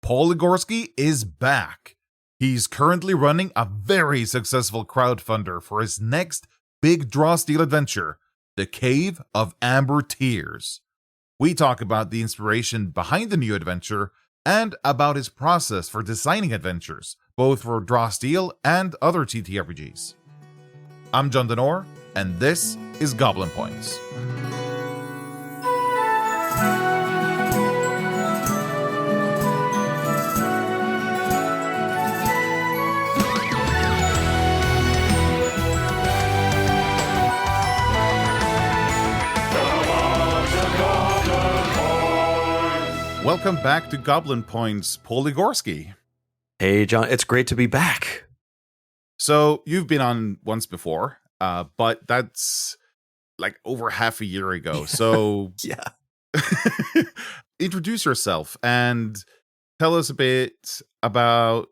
Paul Ligorski is back. He's currently running a very successful crowdfunder for his next big draw steal adventure, The Cave of Amber Tears. We talk about the inspiration behind the new adventure and about his process for designing adventures, both for draw steal and other TTRPGs. I'm John Denor, and this is Goblin Points. Welcome back to Goblin Points, Paul Ligorski. Hey, John. It's great to be back. So, you've been on once before, but that's like over half a year ago. So, Yeah. Introduce yourself and tell us a bit about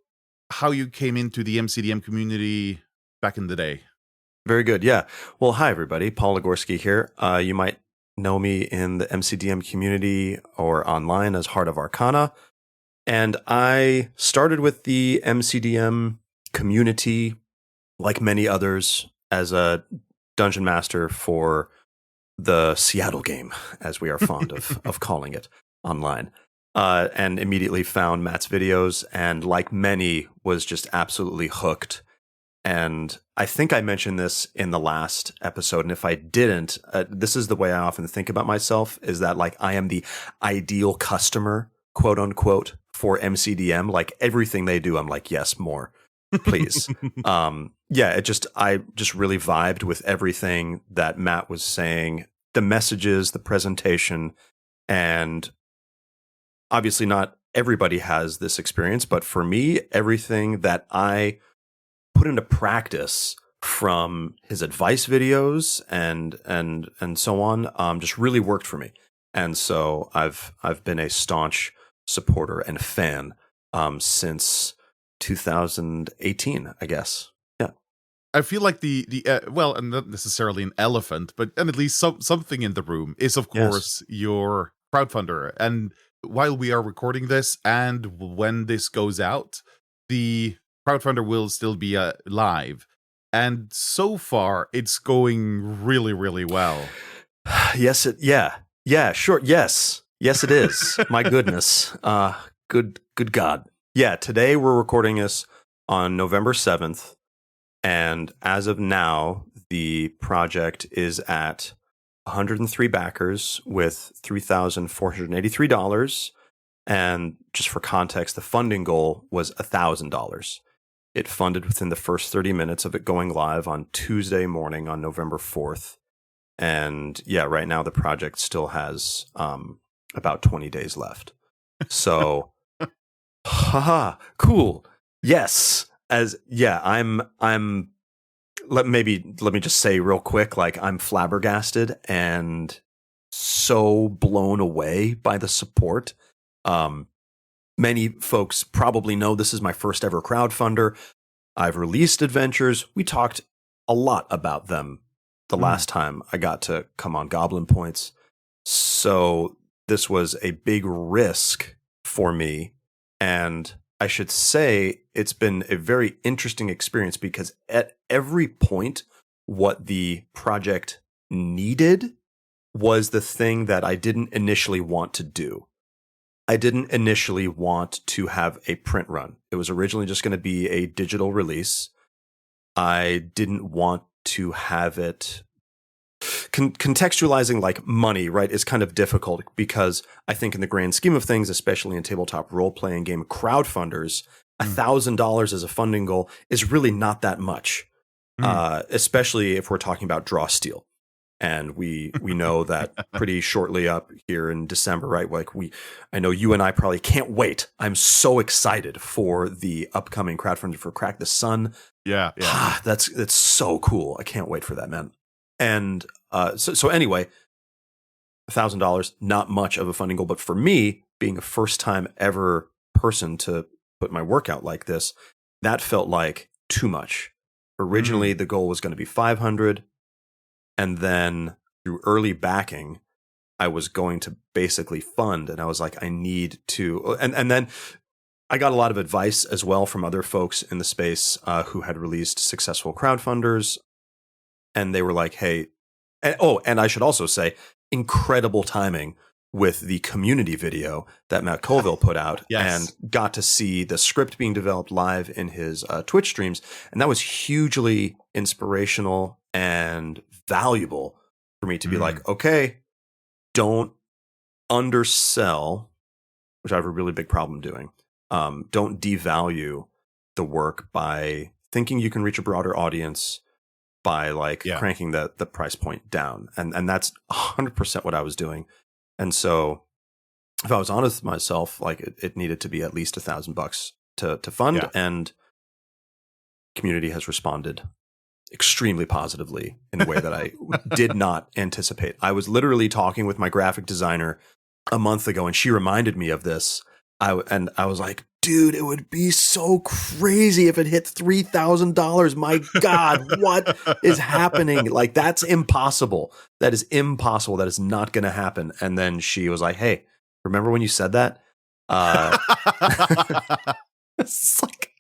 how you came into the MCDM community back in the day. Very good. Yeah. Well, hi, everybody. Paul Ligorski here. You might know me in the MCDM community or online as Heart of Arcana. And I started with the MCDM community, like many others, as a dungeon master for the Seattle game, as we are fond of calling it online. And immediately found Matt's videos, and like many, was just absolutely hooked. And I think I mentioned this in the last episode, and if I didn't, this is the way I often think about myself, is that like I am the ideal customer, quote unquote, for MCDM. Like everything they do, I'm like, yes, more, please. I just really vibed with everything that Matt was saying, the messages, the presentation, and obviously not everybody has this experience, but for me, everything that I put into practice from his advice videos and so on, just really worked for me. And so I've been a staunch supporter and fan since 2018, I guess. Yeah. I feel like well, and not necessarily an elephant, but and at least something in the room is, of course, your crowdfunder. And while we are recording this and when this goes out, the crowdfunder will still be live. And so far, it's going really, really well. Yes, sure. Yes, it is. My goodness. Good God. Yeah, today we're recording this on November 7th. And as of now, the project is at 103 backers with $3,483. And just for context, the funding goal was $1,000. It funded within the first 30 minutes of it going live on Tuesday morning on November 4th. And yeah, right now the project still has about 20 days left. So, haha, cool. Yes. I'm let me just say real quick, like I'm flabbergasted and so blown away by the support. Many folks probably know this is my first ever crowdfunder. I've released adventures. We talked a lot about them the last time I got to come on Goblin Points. So this was a big risk for me. And I should say it's been a very interesting experience because at every point, what the project needed was the thing that I didn't initially want to do. I didn't initially want to have a print run. It was originally just going to be a digital release. I didn't want to have it contextualizing like money, right, is kind of difficult because I think in the grand scheme of things, especially in tabletop role-playing game crowdfunders, $1,000 as a funding goal is really not that much, especially if we're talking about draw steal. And we know that pretty shortly up here in December, right? Like I know you and I probably can't wait. I'm so excited for the upcoming crowdfunding for Crack the Sun. Yeah. That's so cool. I can't wait for that, man. And so anyway, $1,000, not much of a funding goal, but for me, being a first time ever person to put my work out like this, that felt like too much. Originally, the goal was going to be 500. And then through early backing, I was going to basically fund. And I was like, I need to. And then I got a lot of advice as well from other folks in the space who had released successful crowdfunders. And they were like, hey, and I should also say, incredible timing with the community video that Matt Colville put out. Yes. And got to see the script being developed live in his Twitch streams. And that was hugely inspirational and valuable for me to be like, okay, don't undersell, which I have a really big problem doing. Don't devalue the work by thinking you can reach a broader audience by cranking the price point down. And that's 100% what I was doing. And so if I was honest with myself, like it needed to be at least $1,000 to fund, and community has responded extremely positively in a way that I did not anticipate. I was literally talking with my graphic designer a month ago, and she reminded me of this. I was like, dude, it would be so crazy if it hit $3,000. My God, what is happening? Like, that's impossible. That is impossible. That is not going to happen. And then she was like, hey, remember when you said that? It's like,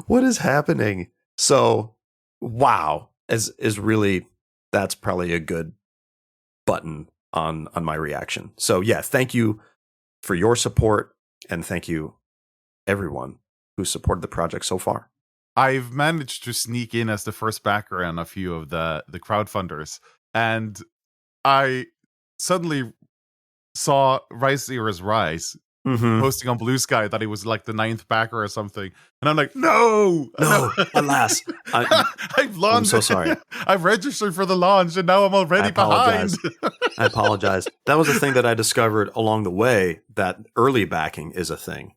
what is happening? So, wow, is really, that's probably a good button on my reaction. So yeah, thank you for your support. And thank you, everyone who supported the project so far. I've managed to sneak in as the first backer on a few of the crowdfunders, and I suddenly saw Rise Zero's Rise posting on Blue Sky that he was like the 9th backer or something, and I'm like, no, alas, I've launched. I'm so sorry. I've registered for the launch, and now I'm already behind. I apologize. That was a thing that I discovered along the way, that early backing is a thing.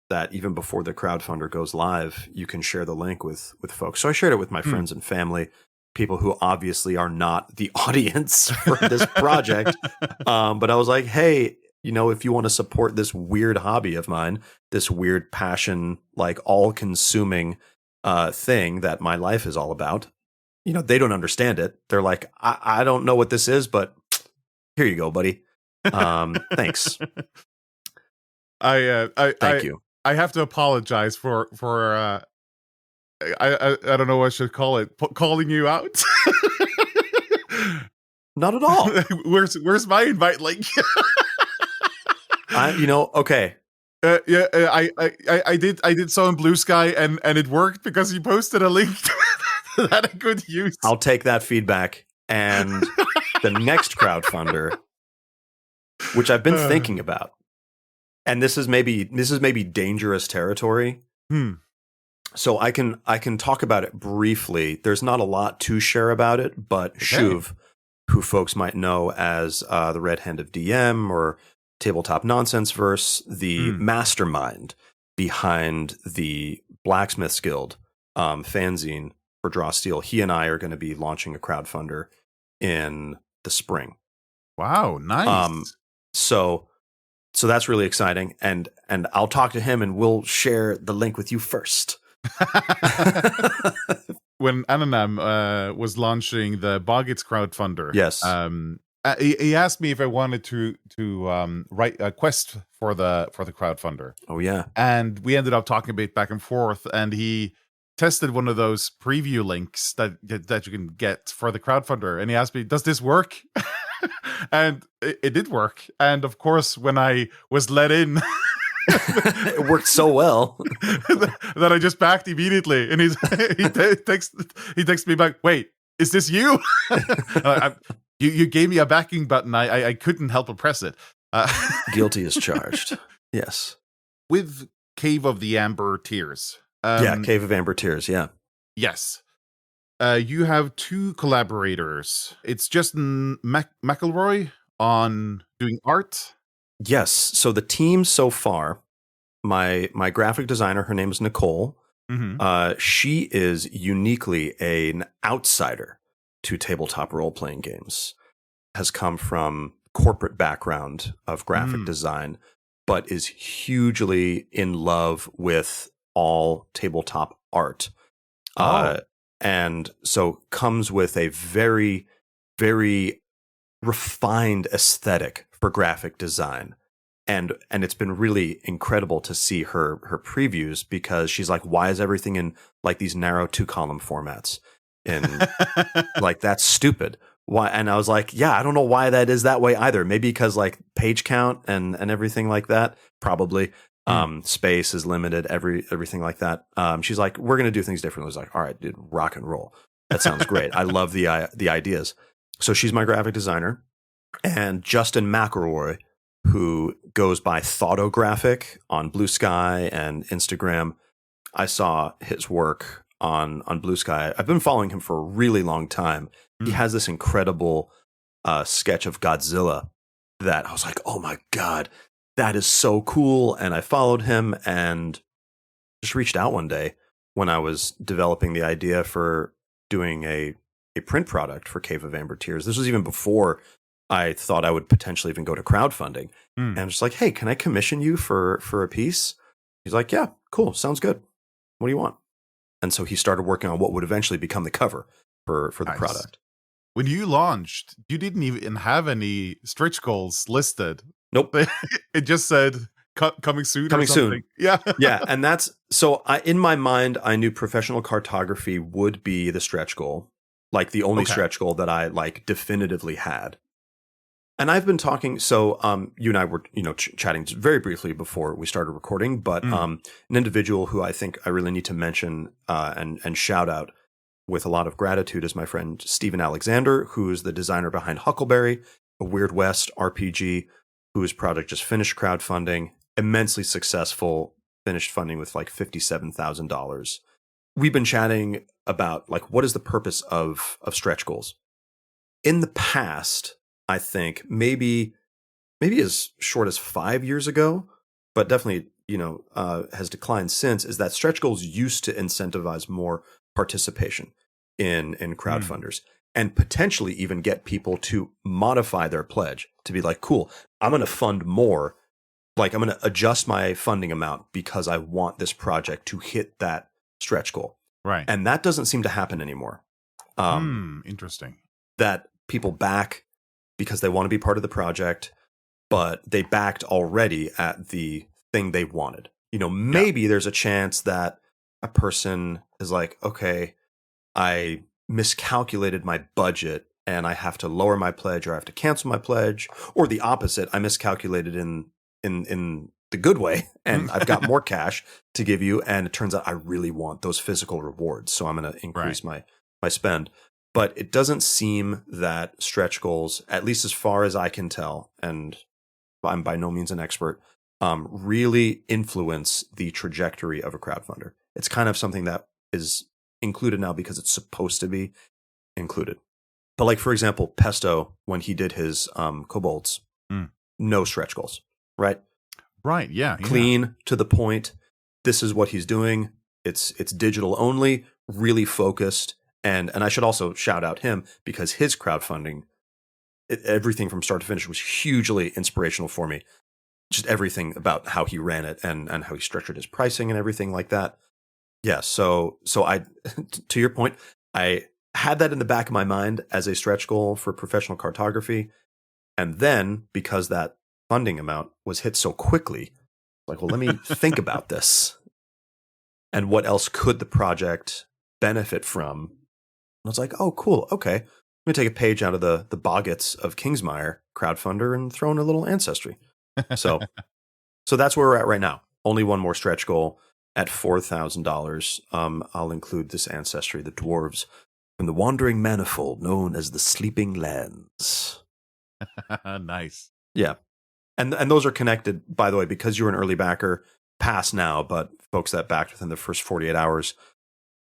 That even before the crowdfunder goes live, you can share the link with folks. So I shared it with my friends and family, people who obviously are not the audience for this project. But I was like, hey, if you want to support this weird hobby of mine, this weird passion, like all-consuming thing that my life is all about, they don't understand it. They're like, I don't know what this is, but here you go, buddy. Thanks. Thank you. I have to apologize for I don't know what I should call it, calling you out. Not at all. Where's my invite link? Okay. I did so in Blue Sky, and it worked because you posted a link that I could use. I'll take that feedback. And the next crowdfunder, which I've been thinking about, and this is maybe dangerous territory. So I can talk about it briefly. There's not a lot to share about it, but Shuv, who folks might know as the Red Hand of DM or Tabletop Nonsense Verse, the mastermind behind the Blacksmiths Guild fanzine for Draw Steel, he and I are going to be launching a crowdfunder in the spring. Wow, nice. So that's really exciting, and I'll talk to him and we'll share the link with you first. When Ananam was launching the Boggits crowdfunder, yes, he asked me if I wanted to write a quest for the crowdfunder. Oh yeah, and we ended up talking a bit back and forth, and he tested one of those preview links that you can get for the crowdfunder, and he asked me, "Does this work?" And it did work. And of course, when I was let in, it worked so well that I just backed immediately. And he texted me back, "Wait, is this you?" You gave me a backing button. I couldn't help but press it. Guilty as charged. Yes. With Cave of the Amber Tears. Cave of Amber Tears. Yeah. Yes. You have 2 collaborators. It's Justin McElroy on doing art. Yes. So the team so far, my graphic designer, her name is Nicole. She is uniquely an outsider to tabletop role-playing games. Has come from corporate background of graphic design, but is hugely in love with all tabletop art. And so comes with a very, very refined aesthetic for graphic design. And it's been really incredible to see her previews, because she's like, why is everything in like these narrow 2-column formats? And like, that's stupid. Why? And I was like, yeah, I don't know why that is that way either. Maybe because like page count and everything like that, probably. Space is limited, everything like that. She's like, we're going to do things differently. I was like, all right, dude, rock and roll. That sounds great. I love the ideas. So she's my graphic designer. And Justin McElroy, who goes by Thoughtographic on Blue Sky and Instagram. I saw his work on Blue Sky. I've been following him for a really long time. He has this incredible sketch of Godzilla that I was like, oh my God, that is so cool. And I followed him and just reached out one day when I was developing the idea for doing a print product for Cave of Amber Tears. This was even before I thought I would potentially even go to crowdfunding. And I'm just like, hey, can I commission you for a piece? He's like, yeah, cool. Sounds good. What do you want? And so he started working on what would eventually become the cover for the product. When you launched, you didn't even have any stretch goals listed. Nope. It just said coming soon. Coming soon. Yeah. Yeah. And that's, so in my mind, I knew professional cartography would be the stretch goal, like the only stretch goal that I like definitively had. And I've been talking, so you and I were, chatting very briefly before we started recording, but an individual who I think I really need to mention and shout out with a lot of gratitude is my friend Steven Alexander, who's the designer behind Huckleberry, a Weird West RPG, whose project just finished crowdfunding, immensely successful, finished funding with like $57,000. We've been chatting about like, what is the purpose of stretch goals? In the past, I think maybe as short as 5 years ago, but definitely, has declined since, is that stretch goals used to incentivize more participation in crowdfunders and potentially even get people to modify their pledge to be like, cool, I'm going to fund more. Like, I'm going to adjust my funding amount because I want this project to hit that stretch goal. Right. And that doesn't seem to happen anymore. Interesting. That people back because they want to be part of the project, but they backed already at the thing they wanted. Maybe there's a chance that a person is like, okay, I miscalculated my budget and I have to lower my pledge, or I have to cancel my pledge, or the opposite. I miscalculated in the good way, and I've got more cash to give you. And it turns out I really want those physical rewards. So I'm going to increase my spend. But it doesn't seem that stretch goals, at least as far as I can tell, and I'm by no means an expert, really influence the trajectory of a crowdfunder. It's kind of something that is included now because it's supposed to be included. But like, for example, Pesto, when he did his Kobolds, no stretch goals, right? Right, yeah. Clean, to the point. This is what he's doing. It's digital only, really focused. And I should also shout out him, because his crowdfunding, everything from start to finish was hugely inspirational for me. Just everything about how he ran it and how he structured his pricing and everything like that. Yeah, so I, to your point, I had that in the back of my mind as a stretch goal for professional cartography. And then, because that funding amount was hit so quickly, like, well, let me think about this. And what else could the project benefit from? I was like, oh, cool. Okay. Let me take a page out of the Boggets of Kingsmire crowdfunder and throw in a little ancestry. So that's where we're at right now. Only one more stretch goal at $4,000. I'll include this ancestry, the dwarves from the Wandering Manifold, known as the Sleeping Lands. Nice. Yeah. And those are connected, by the way, because you're an early backer, pass now, but folks that backed within the first 48 hours,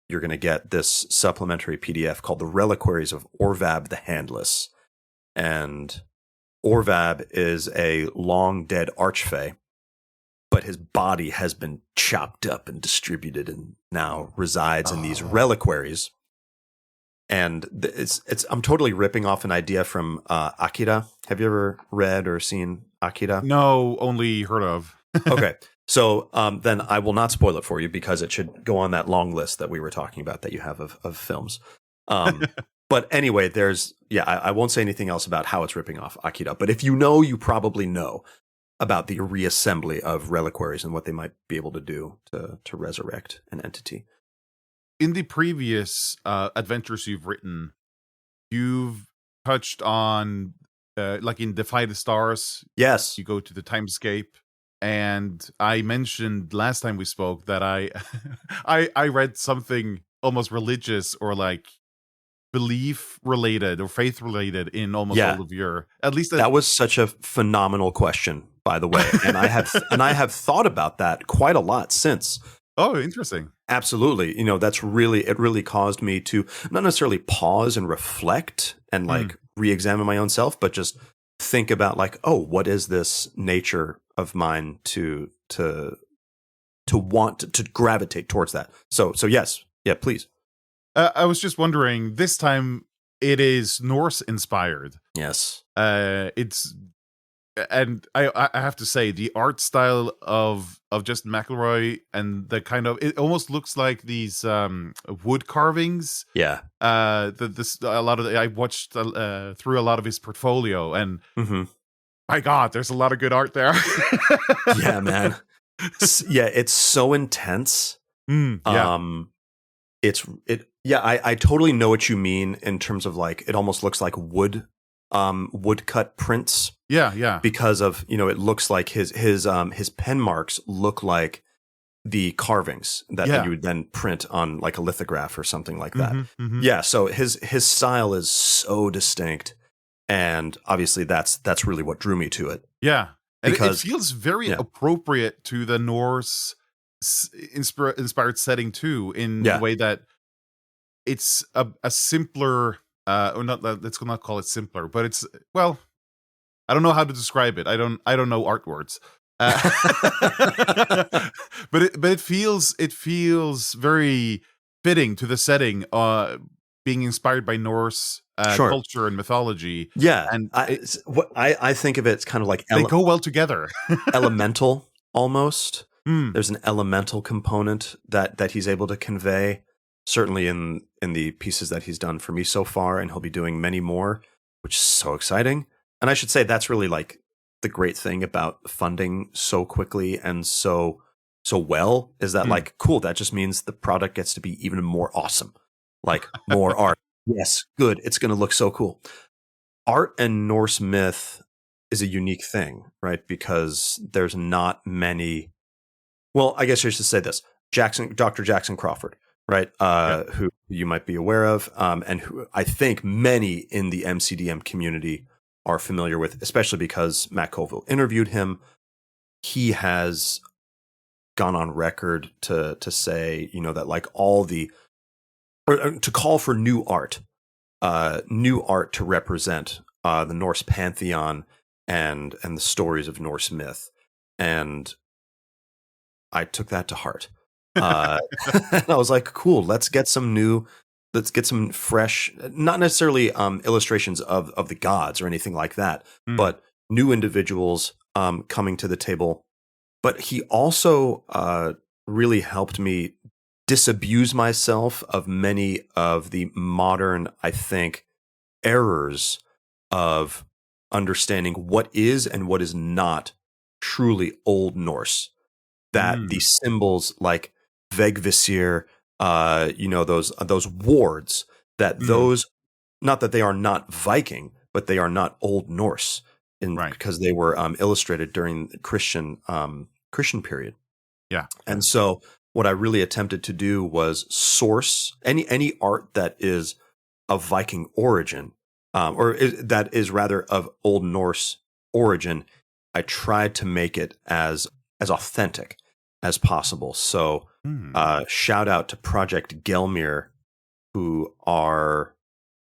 you're going to get this supplementary PDF called The Reliquaries of Orvab the Handless. And Orvab is a long dead archfey, but his body has been chopped up and distributed and now resides in these reliquaries. And I'm totally ripping off an idea from Akira. Have you ever read or seen Akira? No, only heard of. Okay. So then I will not spoil it for you, because it should go on that long list that we were talking about that you have of films. But anyway, I won't say anything else about how it's ripping off Akira. But if you know, you probably know. about the reassembly of reliquaries and what they might be able to do to resurrect an entity. In the previous adventures you've written, you've touched on, like in Defy the Stars, Yes. you go to the timescape. And I mentioned last time we spoke that I I read something almost religious or like belief related or faith related in almost Yeah. all of your, at least That was such a phenomenal question, by the way. And I have thought about that quite a lot since. Oh, interesting. Absolutely. It really caused me to not necessarily pause and reflect and like re-examine my own self, but just think about like, oh, what is this nature of mine to want to gravitate towards that. So yes. Yeah, please. I was just wondering, this time it is Norse inspired. Yes. It's, and I have to say, the art style of Justin McElroy and the kind of, it almost looks like these wood carvings. Yeah. A lot of I watched through a lot of his portfolio, and my God, there's a lot of good art there. Yeah, man. It's so intense. Yeah. I totally know what you mean in terms of like it almost looks like woodcut prints. Yeah. Because of, it looks like his pen marks look like the carvings that you would then print on like a lithograph or something like that. Yeah, so his style is so distinct, and obviously that's really what drew me to it. Yeah. And because, it feels very appropriate to the Norse inspired setting too, in the way that it's a simpler, or not, let's not call it simpler, but it's, well, I don't know how to describe it. I don't know art words. But it feels very fitting to the setting, being inspired by Norse culture and mythology. Yeah, and I think of it as kind of like they go well together. Elemental almost. There's an elemental component that he's able to convey, certainly in the pieces that he's done for me so far, and he'll be doing many more, which is so exciting. And I should say that's really like the great thing about funding so quickly and so well is that like, cool, that just means the product gets to be even more awesome. Like more art. Yes, good. It's going to look so cool. Art and Norse myth is a unique thing, right? Because there's not many. Well, I guess I should say this. Dr. Jackson Crawford, right? Who you might be aware of, and who I think many in the MCDM community are familiar with, especially because Matt Colville interviewed him. He has gone on record to say, that like to call for new art to represent the Norse pantheon and the stories of Norse myth. And I took that to heart. And I was like, cool, let's get some fresh, not necessarily illustrations of the gods or anything like that, but new individuals coming to the table. But he also really helped me disabuse myself of many of the modern, I think, errors of understanding what is and what is not truly Old Norse. That the symbols like Vegvisir, those wards, that those, not that they are not Viking, but they are not Old Norse, because they were illustrated during the Christian period. Yeah, and so what I really attempted to do was source any art that is of Viking origin, that is rather of Old Norse origin. I tried to make it as authentic as possible. So shout out to Project Gelmir, who are,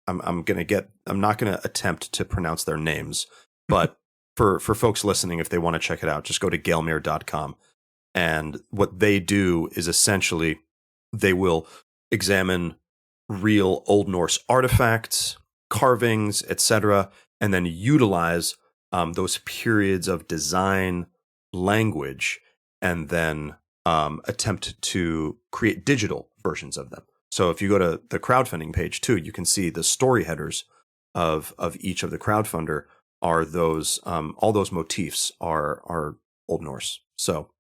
I'm not going to attempt to pronounce their names, but for folks listening, if they want to check it out, just go to gelmir.com. And what they do is essentially they will examine real Old Norse artifacts, carvings, etc., and then utilize those periods of design language, and then attempt to create digital versions of them. So if you go to the crowdfunding page too, you can see the story headers of each of the crowdfunder are those all those motifs are Old Norse. So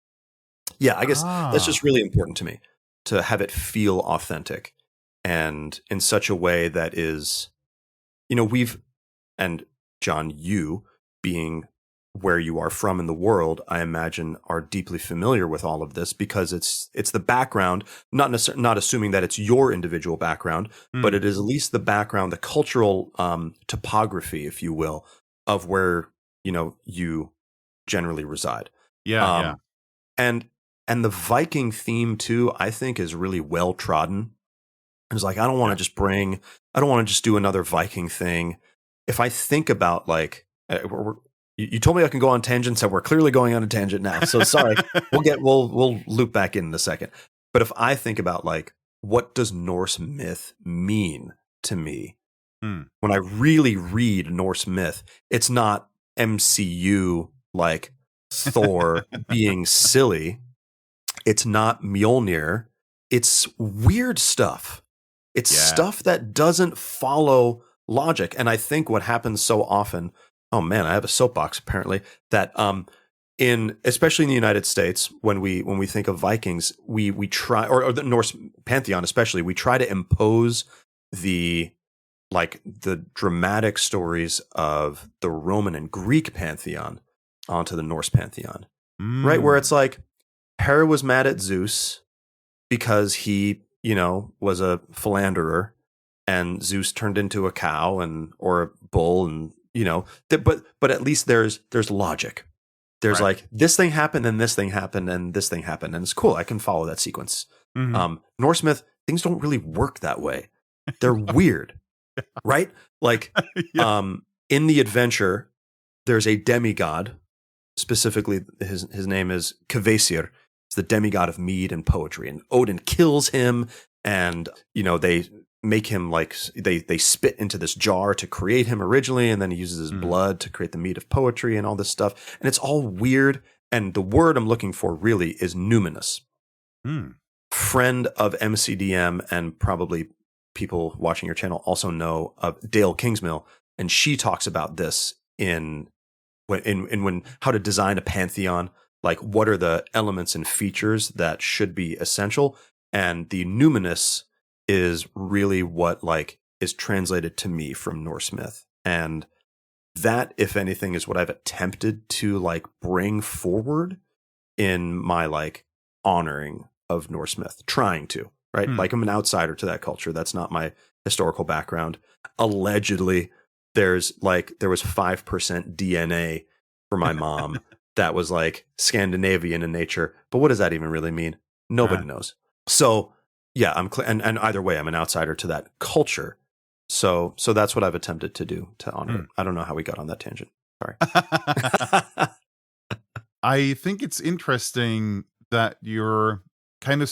yeah, I guess that's just really important to me, to have it feel authentic and in such a way that is, and John, you being where you are from in the world, I imagine are deeply familiar with all of this, because it's the background, not assuming that it's your individual background, but it is at least the background, the cultural topography, if you will, of where you generally reside. Yeah. And the Viking theme too, I think, is really well trodden. It's like, I don't want to just do another Viking thing. If I think about you told me I can go on tangents, and we're clearly going on a tangent now. So sorry, we'll loop back in a second. But if I think about what does Norse myth mean to me, when I really read Norse myth, it's not MCU like Thor being silly. It's not Mjolnir. It's weird stuff. It's stuff that doesn't follow logic. And I think what happens so often, oh man, I have a soapbox apparently, that especially in the United States, when we think of Vikings, we try, or the Norse pantheon especially, we try to impose the dramatic stories of the Roman and Greek pantheon onto the Norse pantheon. Right? Where it's like, Hera was mad at Zeus because he, was a philanderer, and Zeus turned into a cow or a bull, and but at least there's logic. There's this thing happened, and this thing happened, and this thing happened, and it's cool. I can follow that sequence. Norse myth, things don't really work that way. They're weird, right? In the adventure, there's a demigod. Specifically, his name is Kvasir. It's the demigod of mead and poetry, and Odin kills him, and they make him they spit into this jar to create him originally, and then he uses his blood to create the mead of poetry and all this stuff, and it's all weird. And the word I'm looking for really is numinous. Friend of MCDM, and probably people watching your channel also know of Dale Kingsmill, and she talks about this in how to design a pantheon, what are the elements and features that should be essential, and the numinous is really what is translated to me from Norse myth, and that, if anything, is what I've attempted to bring forward in my honoring of Norse myth, trying to, right? I'm an outsider to that culture. That's not my historical background. Allegedly, there was 5% DNA for my mom that was Scandinavian in nature. But what does that even really mean? Nobody knows. So yeah, and either way, I'm an outsider to that culture. So that's what I've attempted to do to honor it. I don't know how we got on that tangent. Sorry. I think it's interesting that you're kind of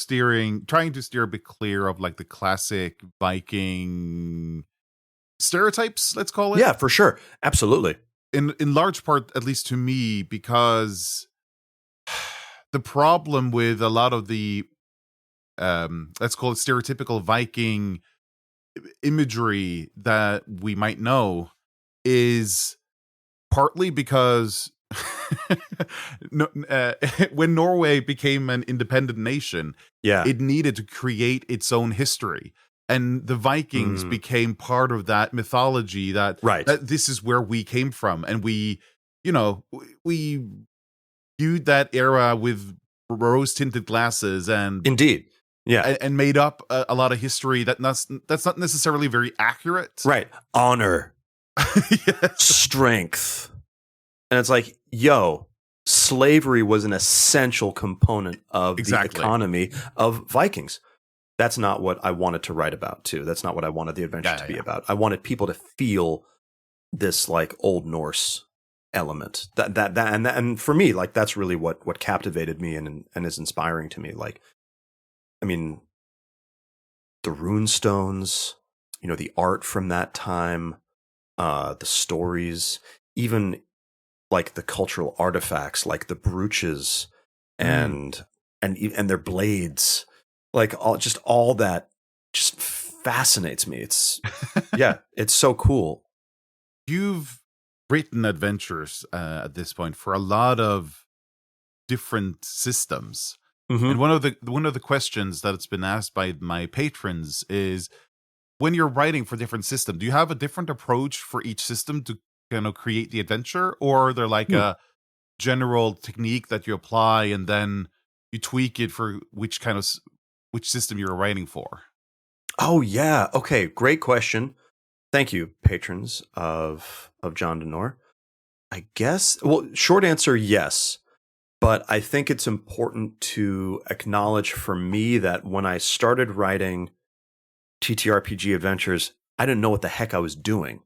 trying to steer a bit clear of the classic Viking stereotypes, let's call it. Yeah, for sure. Absolutely. In large part, at least to me, because the problem with a lot of the let's call it stereotypical Viking imagery that we might know is partly because when Norway became an independent nation, it needed to create its own history. And the Vikings became part of that mythology that this is where we came from. And we viewed that era with rose-tinted glasses and indeed. Yeah. And made up a lot of history that's not necessarily very accurate. Right. Honor. Strength. And it's slavery was an essential component of the economy of Vikings. That's not what I wanted to write about, too. That's not what I wanted the adventure to be about. I wanted people to feel this Old Norse element. And for me, that's really what captivated me and is inspiring to me. I mean, the rune stones, the art from that time, the stories, even the cultural artifacts, the brooches and their blades. All that just fascinates me. It's it's so cool. You've written adventures at this point for a lot of different systems. Mm-hmm. And one of the questions that's been asked by my patrons is, when you're writing for different systems, do you have a different approach for each system to create the adventure, or are there like a general technique that you apply and then you tweak it for which system you're writing for? Oh yeah. Okay. Great question. Thank you, patrons of John Denor. I guess. Well, short answer, yes. But I think it's important to acknowledge for me that when I started writing TTRPG adventures, I didn't know what the heck I was doing.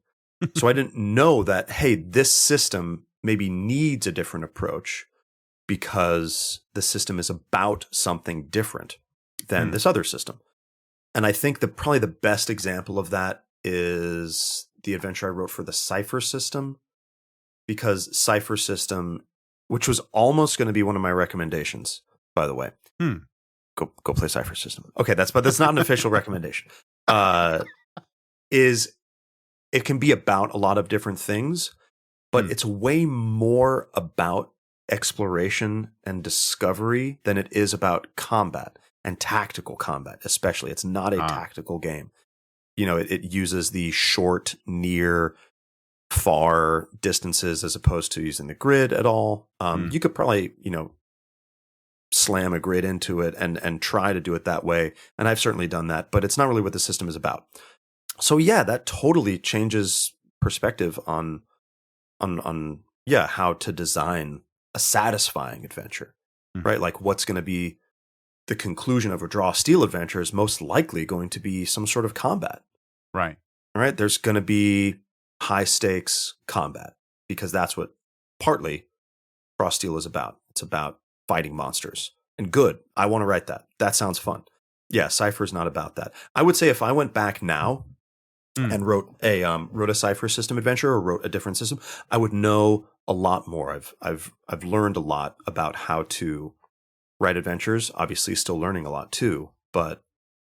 So I didn't know that, hey, this system maybe needs a different approach because the system is about something different than this other system. And I think that probably the best example of that is the adventure I wrote for the Cypher system, because Cypher system, which was almost going to be one of my recommendations, by the way. Go play Cypher system. Okay, but that's not an official recommendation. Is it can be about a lot of different things, but it's way more about exploration and discovery than it is about combat and tactical combat, especially. It's not a tactical game. It uses the short, near, far distances as opposed to using the grid at all. You could probably, slam a grid into it and try to do it that way. And I've certainly done that, but it's not really what the system is about. So yeah, that totally changes perspective on how to design a satisfying adventure, right? Like what's going to be the conclusion of a draw steal adventure is most likely going to be some sort of combat. Right. All right. There's going to be high stakes combat because that's what partly draw steal is about. It's about fighting monsters. And good. I want to write that. That sounds fun. Yeah, Cypher is not about that. I would say if I went back now and wrote a Cypher system adventure or wrote a different system, I would know a lot more. I've learned a lot about how to write adventures. Obviously, still learning a lot too. But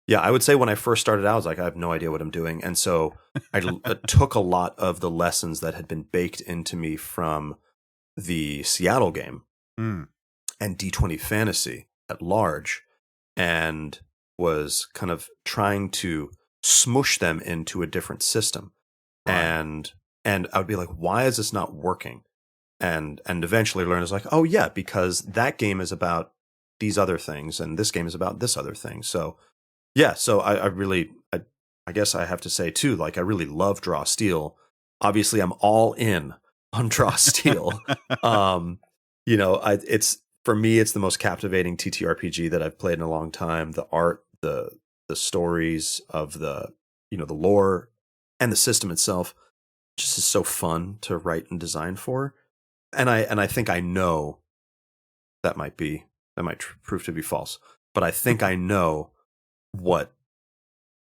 yeah, I would say when I first started out, I was like, I have no idea what I'm doing, and so I took a lot of the lessons that had been baked into me from the Seattle game and D20 Fantasy at large, and was kind of trying to smush them into a different system. Right. And I would be like, why is this not working? And eventually learn is like, oh yeah, because that game is about these other things and this game is about this other thing. So yeah, so I guess I have to say too, like I really love Draw Steal. Obviously I'm all in on Draw Steal. It's for me, it's the most captivating TTRPG that I've played in a long time. The art, the stories of the lore and the system itself just is so fun to write and design for. And I think I know that might prove to be false, but I think I know what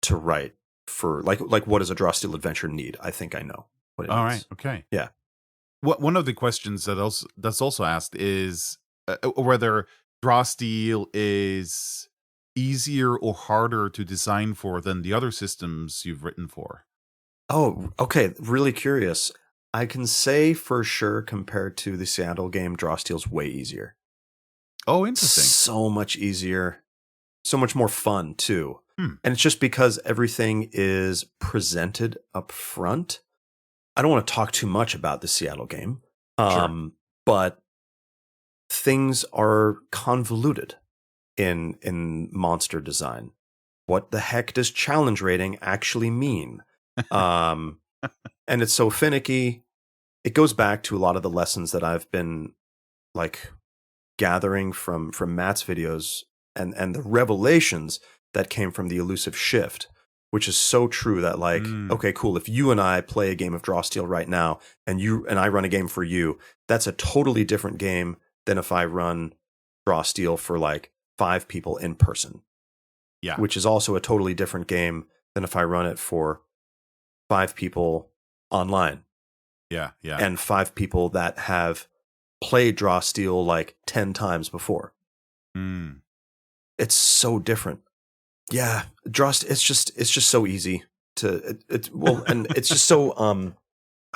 to write for, like what does a Draw Steal adventure need? I think I know what it needs. All right. Okay. Yeah. One of the questions that's also asked is whether Draw Steal is easier or harder to design for than the other systems you've written for. Oh, okay. Really curious. I can say for sure compared to the Seattle game, Draw Steal's way easier. Oh, interesting. So much easier. So much more fun too. And it's just because everything is presented up front. I don't want to talk too much about the Seattle game. Sure. But things are convoluted in monster design. What the heck does challenge rating actually mean? And it's so finicky. It goes back to a lot of the lessons that I've been like gathering from Matt's videos and the revelations that came from the elusive shift, which is so true that like, okay, cool. If you and I play a game of Draw Steal right now and I run a game for you, that's a totally different game than if I run Draw Steal for like 5 people in person. Yeah. Which is also a totally different game than if I run it for 5 people online. Yeah. Yeah. And 5 people that have played Draw Steal like 10 times before. It's so different. Yeah, it's just so easy to and it's just so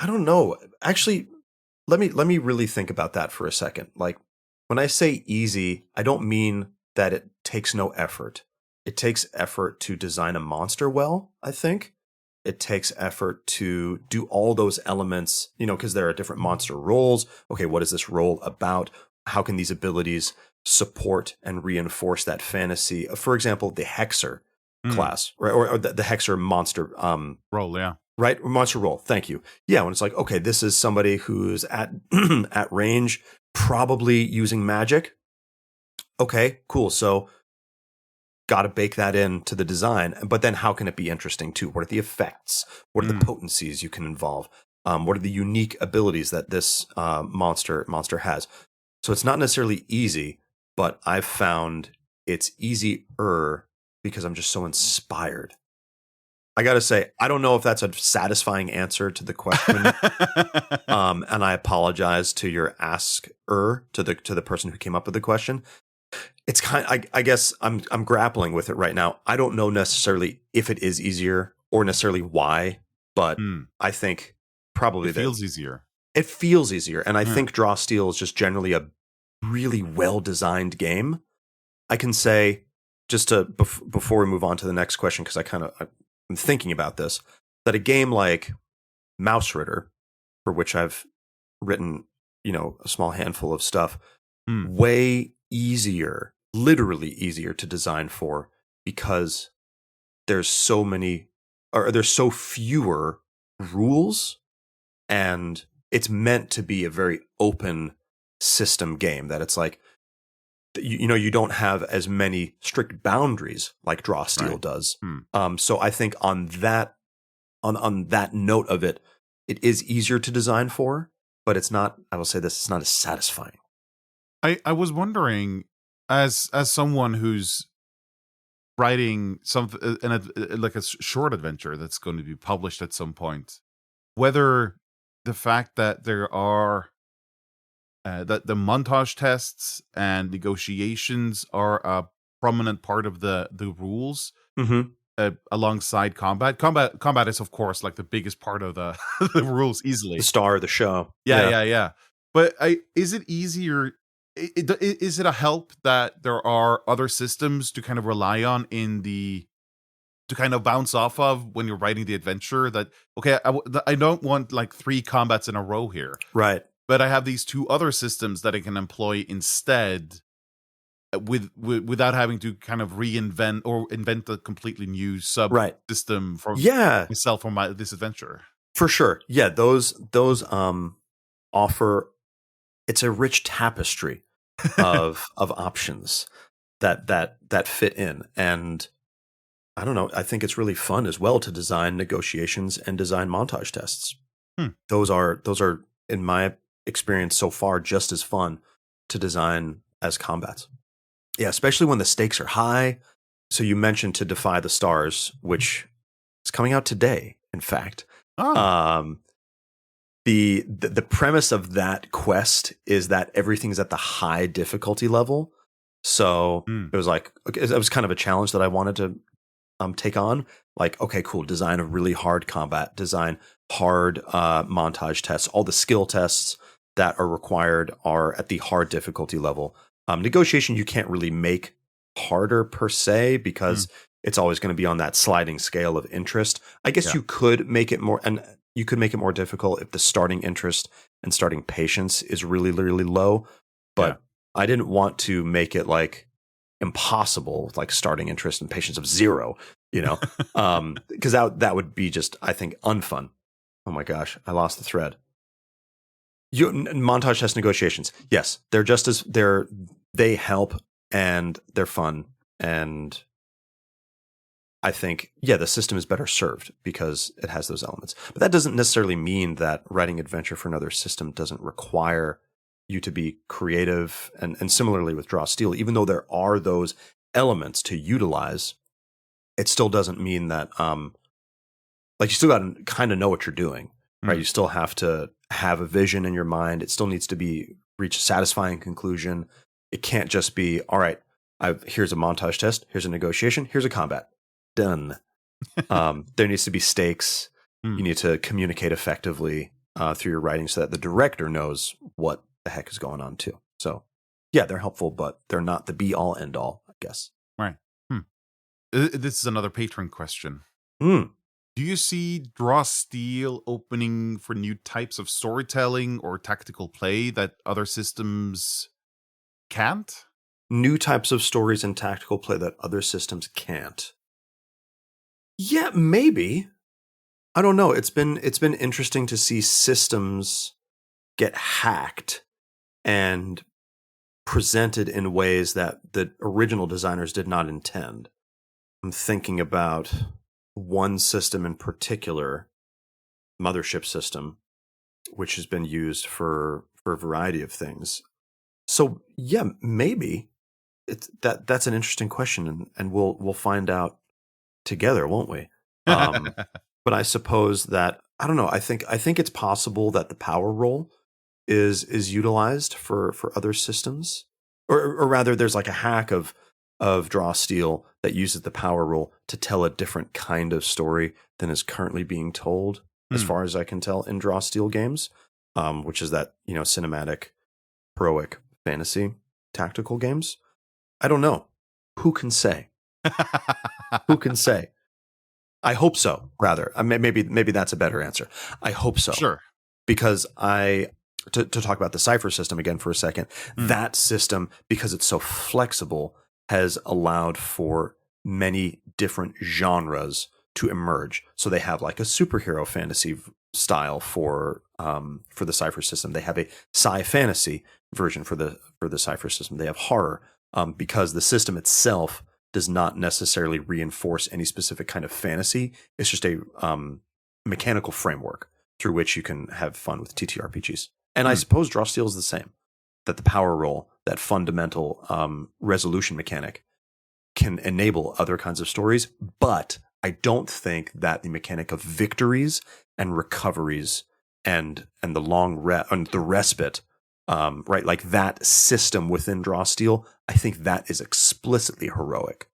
I don't know. Actually, let me really think about that for a second. Like when I say easy, I don't mean that it takes no effort. It takes effort to design a monster well, I think. It takes effort to do all those elements, because there are different monster roles. Okay, what is this role about? How can these abilities support and reinforce that fantasy? For example, the Hexer class, right? Or the Hexer monster Roll, yeah. right? Monster role. Thank you. Yeah, when it's like, okay, this is somebody who's at at range, probably using magic. Okay, cool. So got to bake that into the design. But then how can it be interesting too? What are the effects? What are the potencies you can involve? What are the unique abilities that this monster has? So it's not necessarily easy, but I've found it's easier because I'm just so inspired. I got to say, I don't know if that's a satisfying answer to the question. And I apologize to your asker, to the person who came up with the question. It's I guess I'm grappling with it right now. I don't know necessarily if it is easier or necessarily why, but I think probably it feels easier. It feels easier. And I think Draw Steel is just generally a really well-designed game. I can say, just to before we move on to the next question, because I'm thinking about this, that a game like Mouse Ritter, for which I've written, a small handful of stuff, way easier, literally easier to design for, because there's so fewer rules, and it's meant to be a very open system game, that it's like, you don't have as many strict boundaries like Draw Steel does. So I think on that note of it, it is easier to design for, but it's not, I will say this, it's not as satisfying. I was wondering, as someone who's writing something like a short adventure that's going to be published at some point, whether the fact that there are that the montage tests and negotiations are a prominent part of the rules, alongside combat. Combat is, of course, like the biggest part of the the rules, easily the star of the show. Yeah. But is it easier? Is it a help that there are other systems to kind of rely on to kind of bounce off of when you're writing the adventure? That, okay, I don't want like 3 combats in a row here, right? But I have these 2 other systems that I can employ instead, without having to kind of reinvent or invent a completely new sub system for myself or this adventure. For sure. Yeah, those offer, it's a rich tapestry of options that fit in. And I don't know, I think it's really fun as well to design negotiations and design montage tests. Those are in my experience so far just as fun to design as combats. Yeah, especially when the stakes are high. So you mentioned To Defy the Stars, which is coming out today, in fact. The premise of that quest is that everything's at the high difficulty level. So it was like, it was kind of a challenge that I wanted to take on. Like, okay, cool, design a really hard combat, design hard montage tests. All the skill tests that are required are at the hard difficulty level. Negotiation you can't really make harder per se, because it's always going to be on that sliding scale of interest. I guess you could make it more, and you could make it more difficult if the starting interest and starting patience is really, really low. But I didn't want to make it like impossible, like starting interest and patience of 0, because that would be just, I think, unfun. Oh my gosh, I lost the thread. Montage test negotiations. Yes, they're just as they help, and they're fun. And I think, the system is better served because it has those elements. But that doesn't necessarily mean that writing adventure for another system doesn't require you to be creative. And similarly with Draw Steel, even though there are those elements to utilize, it still doesn't mean that, like, you still got to kind of know what you're doing, right? You still have to have a vision in your mind. It still needs to reach a satisfying conclusion. It can't just be, all right, here's a montage test, here's a negotiation, here's a combat. Done. There needs to be stakes. You need to communicate effectively. through your writing so that the director knows what the heck is going on too. So yeah, they're helpful, but they're not the be all end all, I guess. Right. This is another patron question. Hmm. Do you see Draw Steel opening for new types of storytelling or tactical play that other systems can't? New types of stories and tactical play that other systems can't. Yeah, maybe. I don't know. It's been interesting to see systems get hacked and presented in ways that the original designers did not intend. I'm thinking about one system in particular, Mothership system, which has been used for a variety of things. So yeah, maybe that's an interesting question, and we'll find out together, won't we? But I suppose that I don't know. I think it's possible that the power roll is utilized for other systems, or rather, there's like a hack of Draw Steel that uses the power roll to tell a different kind of story than is currently being told, as far as I can tell, in Draw Steel games, which is that cinematic, heroic fantasy tactical games. I don't know. Who can say? Who can say? I hope so. Rather, maybe that's a better answer. I hope so. Sure. Because to talk about the Cypher system again for a second, that system, because it's so flexible, has allowed for many different genres to emerge. So they have like a superhero fantasy style for the Cypher system. They have a sci fantasy version for the Cypher system. They have horror because the system itself does not necessarily reinforce any specific kind of fantasy. It's just a mechanical framework through which you can have fun with TTRPGs. And I suppose Draw Steel is the same. That the power roll, that fundamental resolution mechanic, can enable other kinds of stories, but I don't think that the mechanic of victories and recoveries and the the respite, right, like that system within Draw Steel, I think that is explicitly heroic,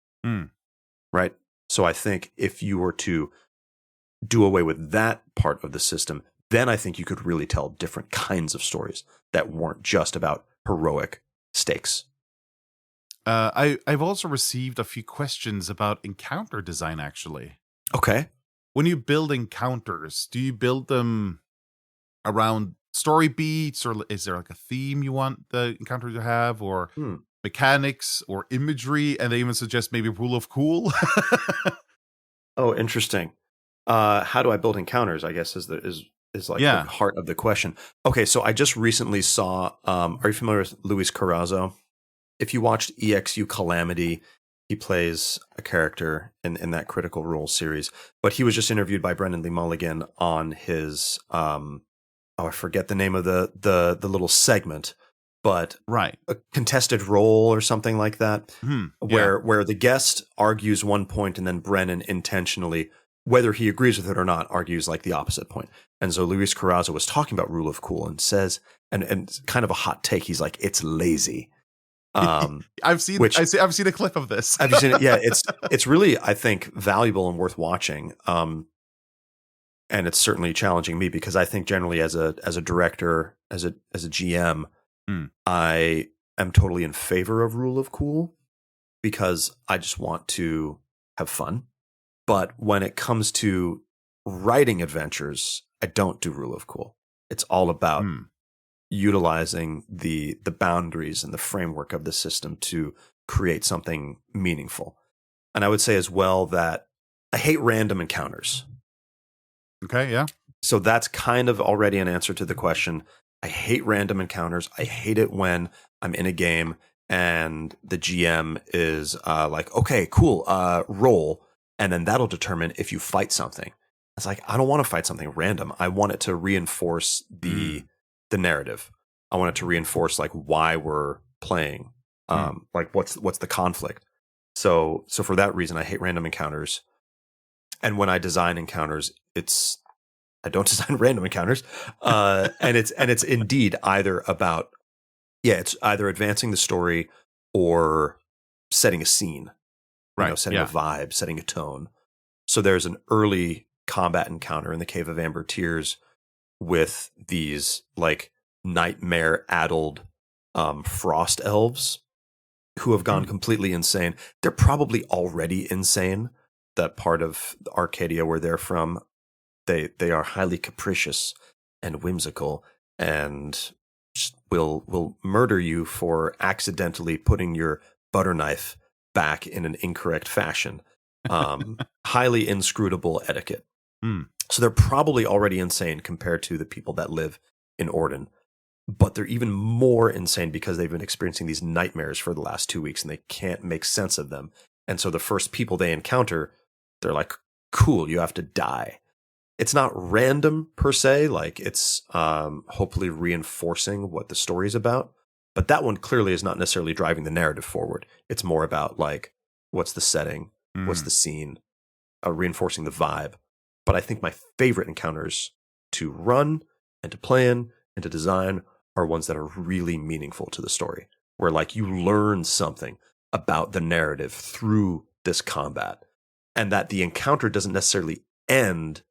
right? So I think if you were to do away with that part of the system, then I think you could really tell different kinds of stories that weren't just about heroic stakes. I've also received a few questions about encounter design, actually. Okay. When you build encounters, do you build them around story beats, or is there like a theme you want the encounter to have, or mechanics or imagery? And they even suggest maybe rule of cool. Oh, interesting. How do I build encounters, I guess is like the heart of the question. Okay, so I just recently saw, are you familiar with Luis Carrazzo? If you watched EXU Calamity, he plays a character in that Critical Role series. But he was just interviewed by Brendan Lee Mulligan on his, I forget the name of the little segment, but right, a contested role or something like that, where the guest argues one point and then Brennan intentionally, whether he agrees with it or not, argues like the opposite point. And so Luis Carrazzo was talking about Rule of Cool and says, and kind of a hot take, he's like, it's lazy. I've seen a clip of this. Have you seen it? Yeah, it's really, I think, valuable and worth watching. And it's certainly challenging me because I think generally as a director, as a GM, I am totally in favor of Rule of Cool because I just want to have fun. But when it comes to writing adventures, I don't do Rule of Cool. It's all about utilizing the boundaries and the framework of the system to create something meaningful. And I would say as well that I hate random encounters. Okay, yeah. So that's kind of already an answer to the question. I hate random encounters. I hate it when I'm in a game and the GM is like, okay, cool, roll. And then that'll determine if you fight something. It's like, I don't want to fight something random. I want it to reinforce the narrative. I want it to reinforce like why we're playing. Like what's the conflict. So for that reason, I hate random encounters. And when I design encounters, I don't design random encounters. And it's indeed either about, it's either advancing the story or setting a scene. Right. Setting a vibe, setting a tone. So there's an early combat encounter in the Cave of Amber Tears with these like nightmare-addled frost elves who have gone completely insane. They're probably already insane. That part of Arcadia where they're from, they are highly capricious and whimsical, and will murder you for accidentally putting your butter knife back in an incorrect fashion. Highly inscrutable etiquette. Mm. So they're probably already insane compared to the people that live in Orden. But they're even more insane because they've been experiencing these nightmares for the last 2 weeks and they can't make sense of them. And so the first people they encounter, they're like, cool, you have to die. It's not random per se, like it's hopefully reinforcing what the story's about. But that one clearly is not necessarily driving the narrative forward. It's more about like, what's the setting? What's the scene? Reinforcing the vibe. But I think my favorite encounters to run and to plan and to design are ones that are really meaningful to the story, where like you learn something about the narrative through this combat, and that the encounter doesn't necessarily end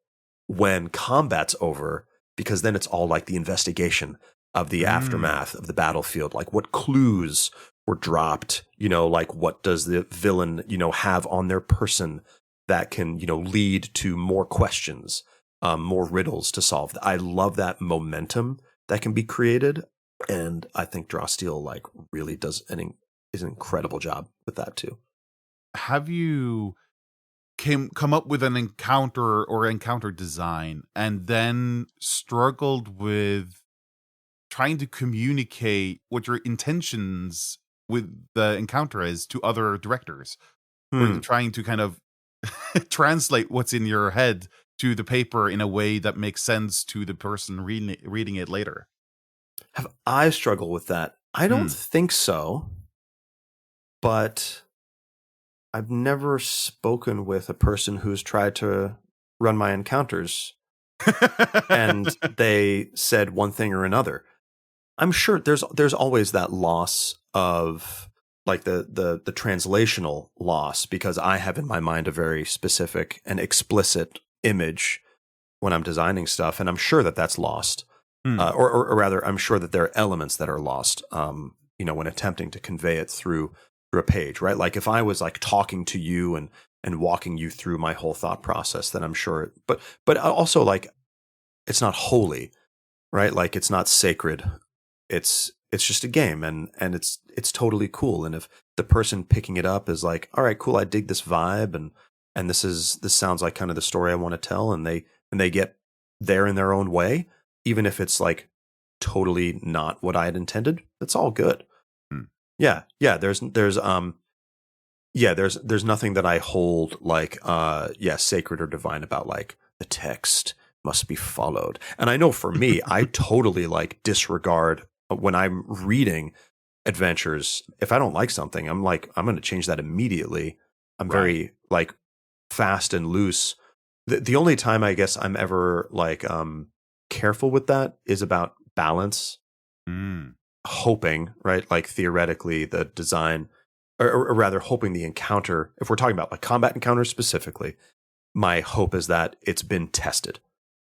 when combat's over, because then it's all like the investigation of the aftermath of the battlefield. Like what clues were dropped, like what does the villain, have on their person that can, lead to more questions, more riddles to solve. I love that momentum that can be created. And I think Drawsteel like really does an incredible job with that too. Have you come up with an encounter or encounter design and then struggled with trying to communicate what your intentions with the encounter is to other directors, or trying to kind of translate what's in your head to the paper in a way that makes sense to the person reading it later? Have I struggled with that? I don't think so, but I've never spoken with a person who's tried to run my encounters and they said one thing or another. I'm sure there's always that loss of like the translational loss, because I have in my mind a very specific and explicit image when I'm designing stuff, and I'm sure that that's lost. Or rather, I'm sure that there are elements that are lost, when attempting to convey it through a page, right? Like if I was like talking to you and walking you through my whole thought process, then I'm sure. But also like it's not holy, right? Like it's not sacred. It's just a game, and it's totally cool. And if the person picking it up is like, all right, cool, I dig this vibe, and this sounds like kind of the story I want to tell, and they get there in their own way, even if it's like totally not what I had intended, that's all good. Yeah. There's nothing that I hold like sacred or divine about like the text must be followed. And I know for me, I totally like disregard when I'm reading adventures. If I don't like something, I'm like, I'm going to change that immediately. I'm very like fast and loose. The only time I guess I'm ever like careful with that is about balance. Hoping, right? Like theoretically the design, or rather hoping the encounter, if we're talking about like combat encounters specifically, my hope is that it's been tested.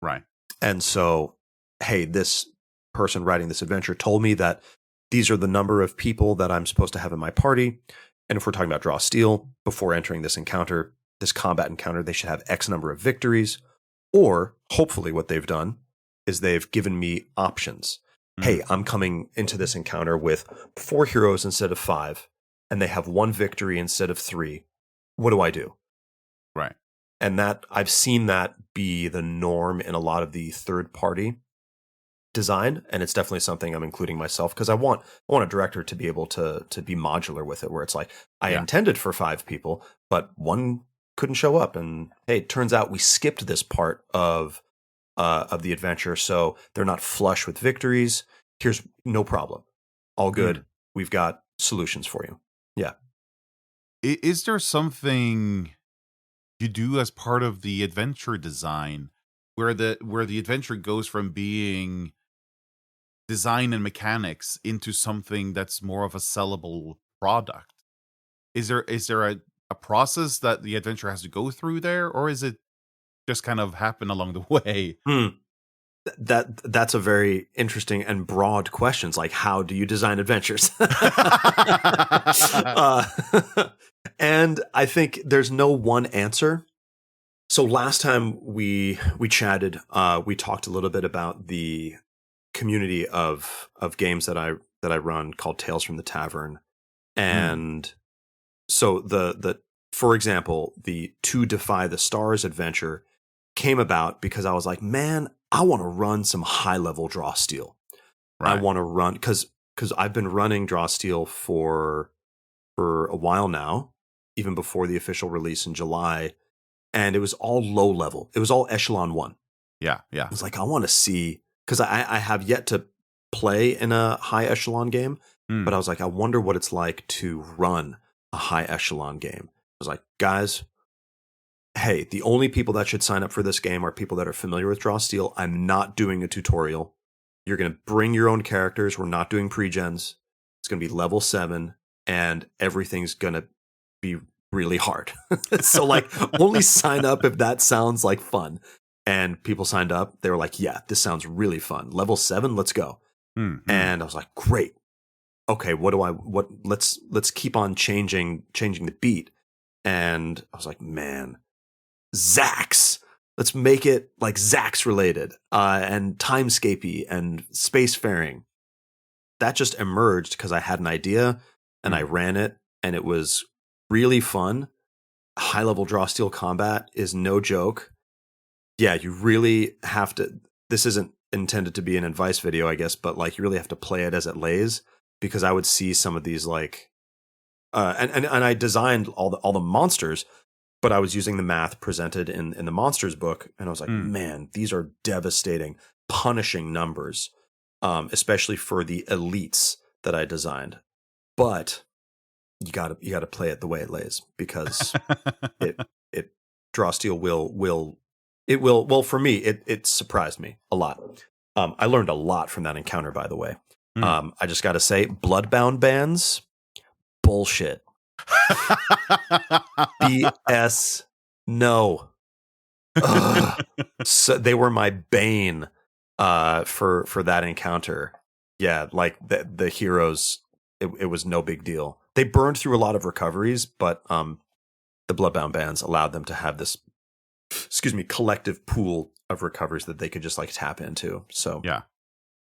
Right. And so, hey, this person writing this adventure told me that these are the number of people that I'm supposed to have in my party. And if we're talking about draw steel, before entering this encounter, this combat encounter, they should have X number of victories. Or hopefully what they've done is they've given me options. Hey, I'm coming into this encounter with 4 heroes instead of 5, and they have 1 victory instead of 3. What do I do? Right. And that I've seen that be the norm in a lot of the third party design, and it's definitely something I'm including myself, because I want a director to be able to be modular with it, where it's like I intended for 5 people, but 1 couldn't show up, and hey, it turns out we skipped this part of the adventure, so they're not flush with victories. Here's no problem, all good. We've got solutions for you. Yeah. Is there something you do as part of the adventure design where the adventure goes from being design and mechanics into something that's more of a sellable product? Is there a process that the adventure has to go through there, or is it just kind of happen along the way? That's a very interesting and broad question. It's like, how do you design adventures? And I think there's no one answer. So last time we chatted, we talked a little bit about the community of games that I run called Tales from the Tavern. And so the for example, the To Defy the Stars adventure came about because I was like, man, I want to run some high level draw steel. Right. I want to run because I've been running draw steel for a while now, even before the official release in July, and it was all low level. It was all echelon 1. Yeah. I was like, I want to see, because I have yet to play in a high echelon game, but I was like, I wonder what it's like to run a high echelon game. I was like, guys, hey, the only people that should sign up for this game are people that are familiar with draw steel. I'm not doing a tutorial. You're going to bring your own characters. We're not doing pre-gens. It's going to be level 7, and everything's going to be really hard. So like, only sign up if that sounds like fun. And people signed up. They were like, yeah, this sounds really fun. Level 7, let's go. And I was like, great. Okay, let's keep on changing the beat. And I was like, man, Zax. Let's make it like Zax related, and timescapey and spacefaring. That just emerged because I had an idea and I ran it, and it was really fun. High level draw steel combat is no joke. Yeah, you really have to. This isn't intended to be an advice video, I guess, but like, you really have to play it as it lays, because I would see some of these like, and I designed all the monsters, but I was using the math presented in the monsters book, and I was like, man, these are devastating, punishing numbers, especially for the elites that I designed. But you gotta play it the way it lays, because it draw steel will for me, it surprised me a lot. I learned a lot from that encounter, by the way. I just gotta say, bloodbound bands, bullshit. BS. No. So they were my bane for that encounter. Yeah, like the heroes, it was no big deal. They burned through a lot of recoveries, but the bloodbound bands allowed them to have this, collective pool of recoveries that they could just like tap into. So yeah,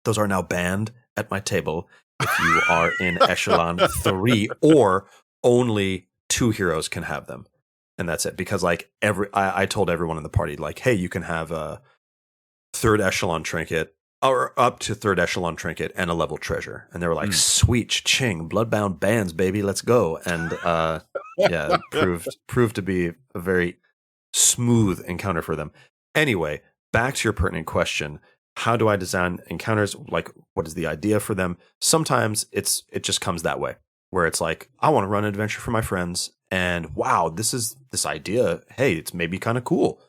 those are now banned at my table if you are in echelon 3, or only 2 heroes can have them, and that's it. Because like I told everyone in the party, like, hey, you can have a 3rd echelon trinket, or up to 3rd echelon trinket, and a level treasure. And they were like, sweet ching, bloodbound bands, baby, let's go. And yeah, it proved to be a very smooth encounter for them. Anyway, back to your pertinent question. How do I design encounters? Like, what is the idea for them? Sometimes it just comes that way, where it's like, I want to run an adventure for my friends, and wow, this idea, hey, it's maybe kind of cool.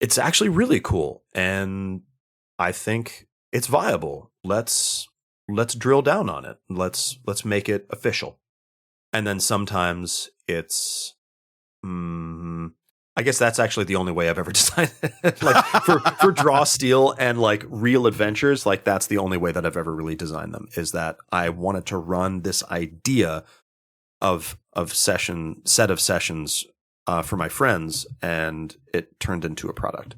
It's actually really cool, and I think it's viable. Let's drill down on it. Let's make it official. And then sometimes it's I guess that's actually the only way I've ever designed it. Like for draw steel and like real adventures, like that's the only way that I've ever really designed them, is that I wanted to run this idea of set of sessions for my friends, and it turned into a product.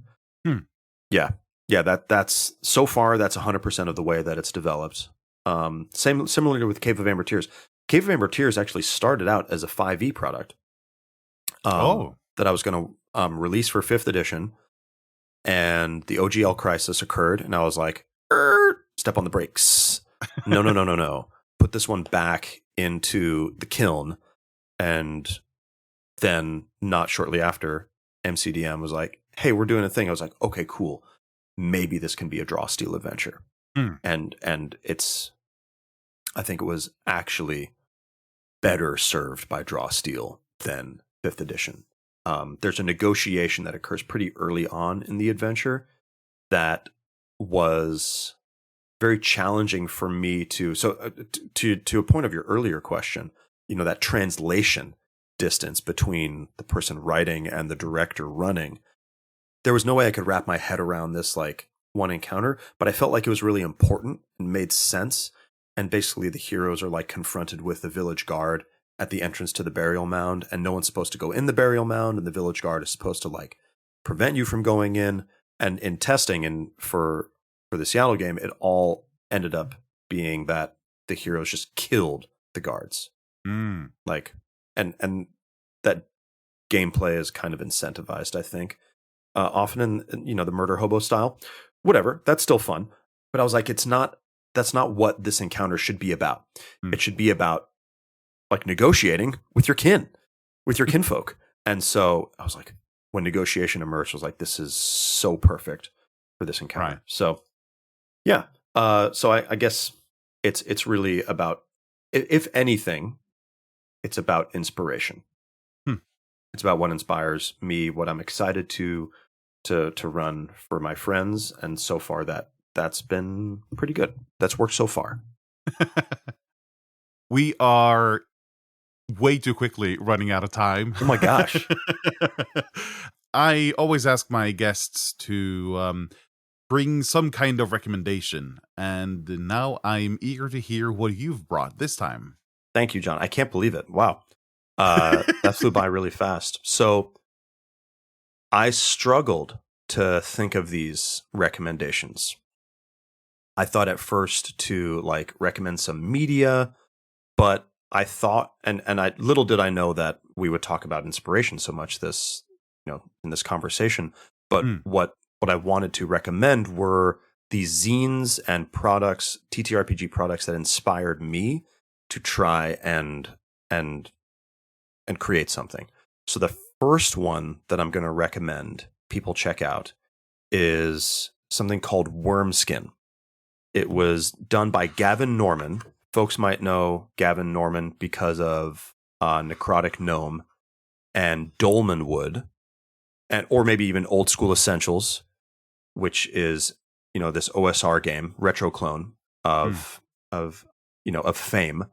Yeah. That's so far, that's 100% of the way that it's developed. Similarly with Cave of Amber Tears. Cave of Amber Tears actually started out as a 5e product. That I was going to release for 5th edition, and the OGL crisis occurred, and I was like, step on the brakes. No. Put this one back into the kiln, and then not shortly after, MCDM was like, hey, we're doing a thing. I was like, okay, cool. Maybe this can be a draw steel adventure. And it's, I think it was actually better served by draw steel than 5th edition. There's a negotiation that occurs pretty early on in the adventure that was very challenging for me to. So to a point of your earlier question, that translation distance between the person writing and the director running, there was no way I could wrap my head around this, like, one encounter, but I felt like it was really important and made sense. And basically the heroes are like confronted with the village guard at the entrance to the burial mound, and no one's supposed to go in the burial mound, and the village guard is supposed to like prevent you from going in. And in testing and for the Seattle game, it all ended up being that the heroes just killed the guards. Like, and that gameplay is kind of incentivized, I think, often in, you know, the murder hobo style. Whatever, that's still fun. But I was like, that's not what this encounter should be about. It should be about like negotiating with your kinfolk. And so I was like, when negotiation emerged, I was like, this is so perfect for this encounter. Right. So yeah. So I guess it's really about, if anything, it's about inspiration. It's about what inspires me, what I'm excited to run for my friends. And so far that's been pretty good. That's worked so far. We are way too quickly running out of time. Oh my gosh. I always ask my guests to bring some kind of recommendation, and now I'm eager to hear what you've brought this time. Thank you, John. I can't believe it. Wow. That flew by really fast. So I struggled to think of these recommendations. I thought at first to like recommend some media, but I thought, and I little did I know that we would talk about inspiration so much this, you know, in this conversation. But what I wanted to recommend were these zines and products, TTRPG products that inspired me to try and create something. So the first one that I'm going to recommend people check out is something called Wormskin. It was done by Gavin Norman. Folks might know Gavin Norman because of Necrotic Gnome and Dolmenwood, or maybe even Old School Essentials, which is, you know, this OSR game, retro clone of Fame,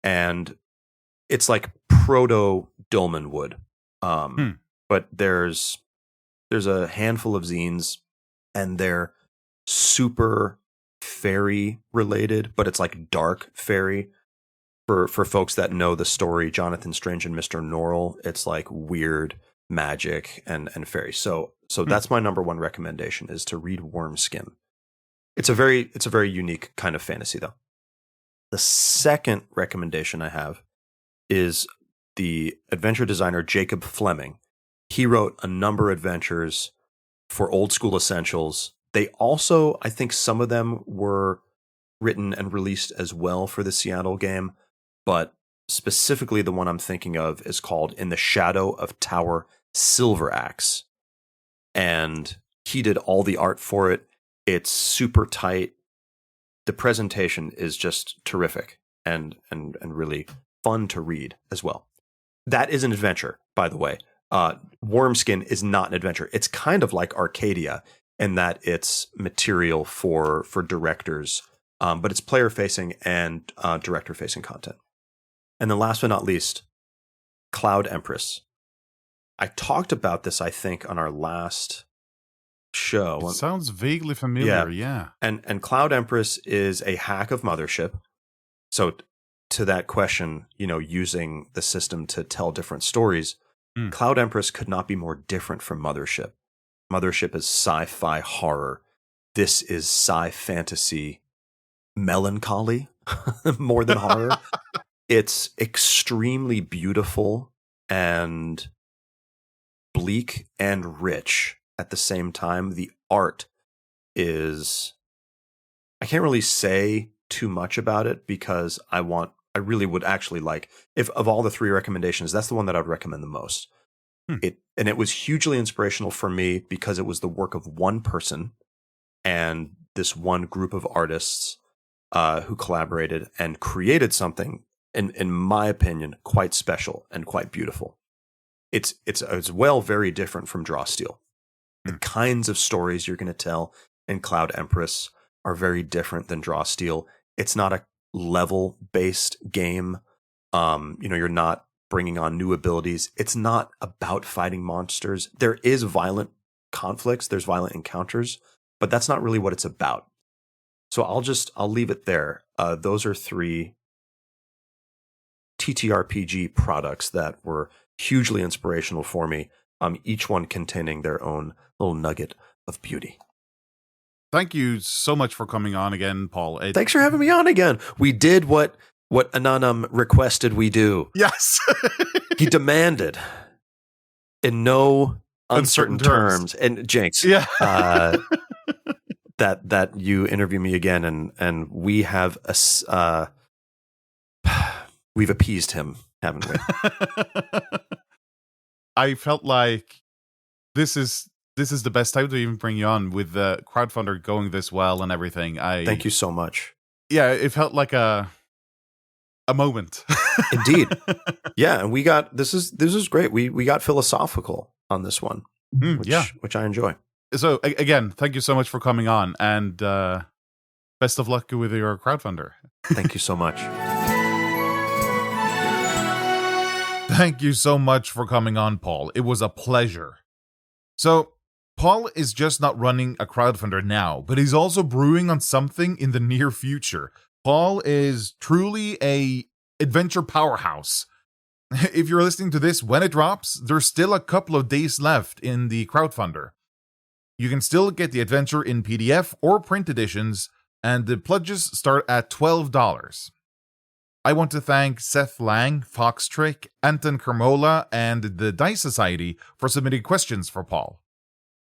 and it's like proto Dolmenwood. But there's a handful of zines, and they're super fairy related, but it's like dark fairy. For folks that know the story, Jonathan Strange and Mr. Norrell, it's like weird magic and fairy. So that's my number one recommendation, is to read Wormskin. It's a very unique kind of fantasy though. The second recommendation I have is the adventure designer Jacob Fleming. He wrote a number of adventures for Old School Essentials. They also, I think some of them were written and released as well for the Seattle game, but specifically the one I'm thinking of is called In the Shadow of Tower Silver Axe. And he did all the art for it. It's super tight. The presentation is just terrific and really fun to read as well. That is an adventure, by the way. Wormskin is not an adventure. It's kind of like Arcadia in that it's material for directors, but it's player-facing and director-facing content. And then last but not least, Cloud Empress. I talked about this, I think, on our last show. It sounds vaguely familiar, yeah. And Cloud Empress is a hack of Mothership. So to that question, you know, using the system to tell different stories, Cloud Empress could not be more different from Mothership. Mothership is sci-fi horror. This is sci-fantasy melancholy more than horror. It's extremely beautiful and bleak and rich at the same time. The art is, I can't really say too much about it because I really would actually like, if of all the three recommendations, that's the one that I would recommend the most. It was hugely inspirational for me because it was the work of one person and this one group of artists who collaborated and created something, in my opinion, quite special and quite beautiful. It's as well very different from Draw Steel. The kinds of stories you're going to tell in Cloud Empress are very different than Draw Steel. It's not a level-based game. You're not bringing on new abilities. It's not about fighting monsters. There is violent conflicts. There's violent encounters, but that's not really what it's about. So I'll leave it there. Those are 3 TTRPG products that were hugely inspirational for me, each one containing their own little nugget of beauty. Thank you so much for coming on again, Paul. Thanks for having me on again. We did what Ananam requested we do. Yes. He demanded, in no uncertain terms, and Jinx, yeah. that you interview me again, and we have we've appeased him, haven't we? I felt like this is the best time to even bring you on with the crowdfunder going this well and everything. Thank you so much. Yeah, it felt like a moment. Indeed. Yeah, and we got this is great. We got philosophical on this one, which I enjoy. So again, thank you so much for coming on, and best of luck with your crowdfunder. Thank you so much. Thank you so much for coming on, Paul. It was a pleasure. So, Paul is just not running a crowdfunder now, but he's also brewing on something in the near future. Paul is truly a adventure powerhouse. If you're listening to this when it drops, there's still a couple of days left in the crowdfunder. You can still get the adventure in PDF or print editions, and the pledges start at $12. I want to thank Seth Lang, Foxtrick, Anton Carmola, and the Dice Society for submitting questions for Paul.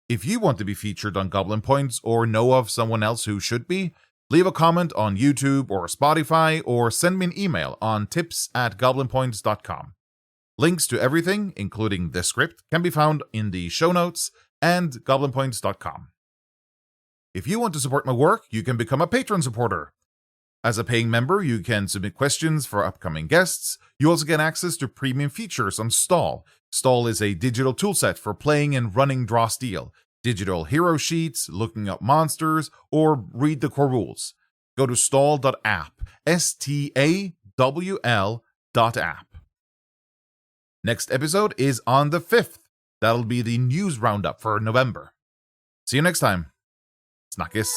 If you want to be featured on Goblin Points or know of someone else who should be, leave a comment on YouTube or Spotify, or send me an email on tips@goblinpoints.com. Links to everything, including this script, can be found in the show notes and goblinpoints.com. If you want to support my work, you can become a patron supporter. As a paying member, you can submit questions for upcoming guests. You also get access to premium features on Stall. Stall is a digital toolset for playing and running Draw Steel, digital hero sheets, looking up monsters, or read the core rules. Go to stall.app, STAWL.app. Next episode is on the 5th. That'll be the news roundup for November. See you next time. Snackis.